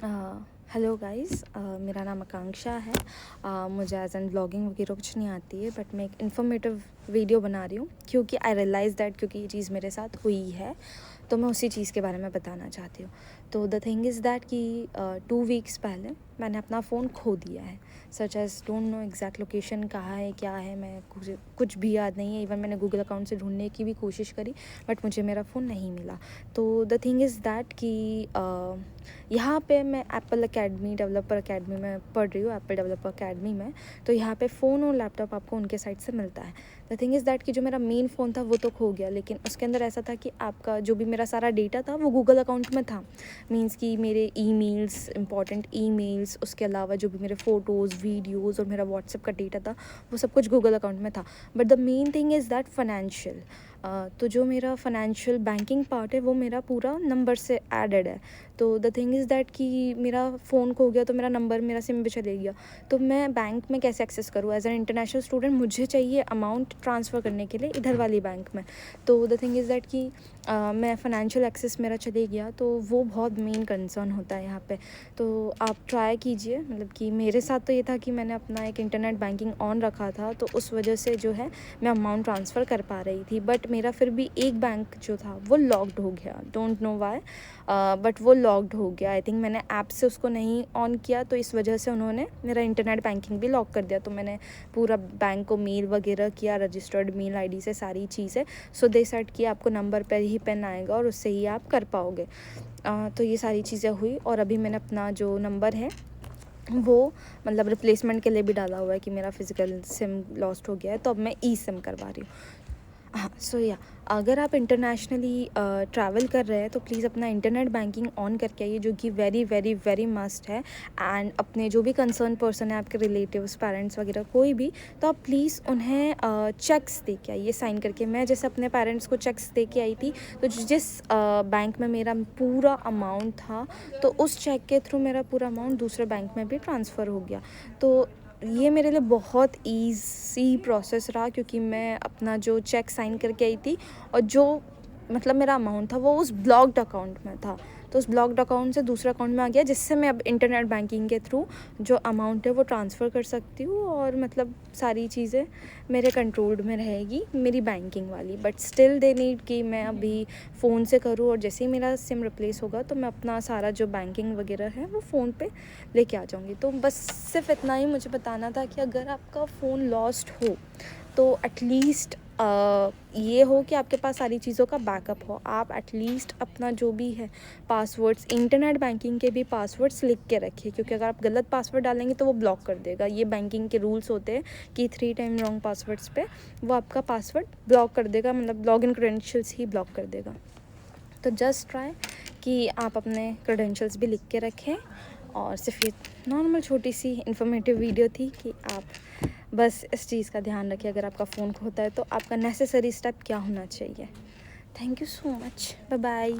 Hello guys, मेरा नाम आकांक्षा है। मुझे एज एन व्लॉगिंग वगैरह कुछ नहीं आती है, बट मैं एक इन्फॉर्मेटिव वीडियो बना रही हूँ क्योंकि आई रियलाइज़ दैट क्योंकि ये चीज़ मेरे साथ हुई है, तो मैं उसी चीज़ के बारे में बताना चाहती हूँ। तो द थिंग इज़ दैट कि 2 वीक्स पहले मैंने अपना फ़ोन खो दिया है। Such as don't know exact location कहाँ है, क्या है, मैं कुछ भी याद नहीं है। इवन मैंने गूगल अकाउंट से ढूंढने की भी कोशिश करी, बट मुझे मेरा फ़ोन नहीं मिला। तो द थिंग इज़ दैट कि यहाँ पे मैं एप्पल अकेडमी, डेवलपर अकेडमी में पढ़ रही हूँ, एप्पल डेवलपर अकेडमी में। तो यहाँ पे फ़ोन और लैपटॉप आपको उनके साइट से मिलता है। द थिंग इज़ दैट कि जो मेरा मेन फ़ोन था वो तो खो गया, लेकिन उसके अंदर ऐसा था कि आपका जो भी मेरा सारा डेटा था वो गूगल अकाउंट में था। मीन्स कि मेरे ईमेल्स, इंपॉर्टेंट ईमेल्स, उसके अलावा जो भी मेरे फ़ोटोज़, वीडियोज़ और मेरा व्हाट्सएप का डेटा था वो सब कुछ गूगल अकाउंट में था। But the main thing is that financial, तो जो मेरा फाइनेंशियल बैंकिंग पार्ट है वो मेरा पूरा नंबर से एडेड है। तो द थिंग इज़ दैट कि मेरा फ़ोन खो गया तो मेरा नंबर मेरा सिम पे चले गया, तो मैं बैंक में कैसे एक्सेस करूँ? एज एन इंटरनेशनल स्टूडेंट मुझे चाहिए अमाउंट ट्रांसफ़र करने के लिए इधर वाली बैंक में। तो द थिंग इज़ दैट कि मैं फाइनेंशियल एक्सेस मेरा चले गया, तो वो बहुत मेन कंसर्न होता है यहाँ पे। तो आप ट्राई कीजिए, मतलब कि मेरे साथ तो ये था कि मैंने अपना एक इंटरनेट बैंकिंग ऑन रखा था, तो उस वजह से जो है मैं अमाउंट ट्रांसफ़र कर पा रही थी। बट मेरा फिर भी एक बैंक जो था वो लॉक्ड हो गया, डोंट नो व्हाई, बट वो लॉक्ड हो गया। आई थिंक मैंने ऐप से उसको नहीं ऑन किया, तो इस वजह से उन्होंने मेरा इंटरनेट बैंकिंग भी लॉक कर दिया। तो मैंने पूरा बैंक को मेल वगैरह किया, रजिस्टर्ड मेल आईडी से सारी चीज़ें। सो दे सेड कि आपको नंबर पर ही पेन आएगा और उससे ही आप कर पाओगे। तो ये सारी चीज़ें हुई, और अभी मैंने अपना जो नंबर है वो मतलब रिप्लेसमेंट के लिए भी डाला हुआ है कि मेरा फिज़िकल सिम लॉस्ट हो गया है, तो अब मैं ई सिम करवा रही हूँ। हाँ, सो या अगर आप इंटरनेशनली ट्रैवल कर रहे हैं तो प्लीज़ अपना इंटरनेट बैंकिंग ऑन करके आइए, जो कि वेरी वेरी वेरी मस्ट है। एंड अपने जो भी कंसर्न पर्सन है, आपके रिलेटिव्स, पेरेंट्स वगैरह कोई भी, तो आप प्लीज़ उन्हें चेक्स दे के आइए साइन करके। मैं जैसे अपने पेरेंट्स को चेक्स दे के आई थी, तो जिस बैंक में मेरा पूरा अमाउंट था, तो उस चेक के थ्रू मेरा पूरा अमाउंट दूसरे बैंक में भी ट्रांसफ़र हो गया। तो ये मेरे लिए बहुत ईज़ी प्रोसेस रहा, क्योंकि मैं अपना जो चेक साइन करके आई थी और जो मतलब मेरा अमाउंट था वो उस ब्लॉक्ड अकाउंट में था, तो उस ब्लॉक्ड अकाउंट से दूसरे अकाउंट में आ गया, जिससे मैं अब इंटरनेट बैंकिंग के थ्रू जो अमाउंट है वो ट्रांसफ़र कर सकती हूँ, और मतलब सारी चीज़ें मेरे कंट्रोल्ड में रहेगी, मेरी बैंकिंग वाली। बट स्टिल दे नीड कि मैं अभी फ़ोन से करूँ, और जैसे ही मेरा सिम रिप्लेस होगा तो मैं अपना सारा जो बैंकिंग वगैरह है वो फ़ोन पे लेके आ जाऊँगी। तो बस सिर्फ इतना ही मुझे बताना था कि अगर आपका फ़ोन लॉस्ट हो तो एटलीस्ट ये हो कि आपके पास सारी चीज़ों का बैकअप हो। आप एटलीस्ट अपना जो भी है पासवर्ड्स, इंटरनेट बैंकिंग के भी पासवर्ड्स लिख के रखिए, क्योंकि अगर आप गलत पासवर्ड डालेंगे तो वो ब्लॉक कर देगा। ये बैंकिंग के रूल्स होते हैं कि 3 टाइम रॉन्ग पासवर्ड्स पे वो आपका पासवर्ड ब्लॉक कर देगा, मतलब लॉगिन क्रेडेंशियल्स ही ब्लॉक कर देगा। तो जस्ट ट्राई कि आप अपने क्रेडेंशियल्स भी लिख के रखें। और सिर्फ ये नॉर्मल छोटी सी इन्फॉर्मेटिव वीडियो थी कि आप बस इस चीज़ का ध्यान रखिए, अगर आपका फ़ोन खोता है तो आपका नेसेसरी स्टेप क्या होना चाहिए। Thank you so much, bye bye.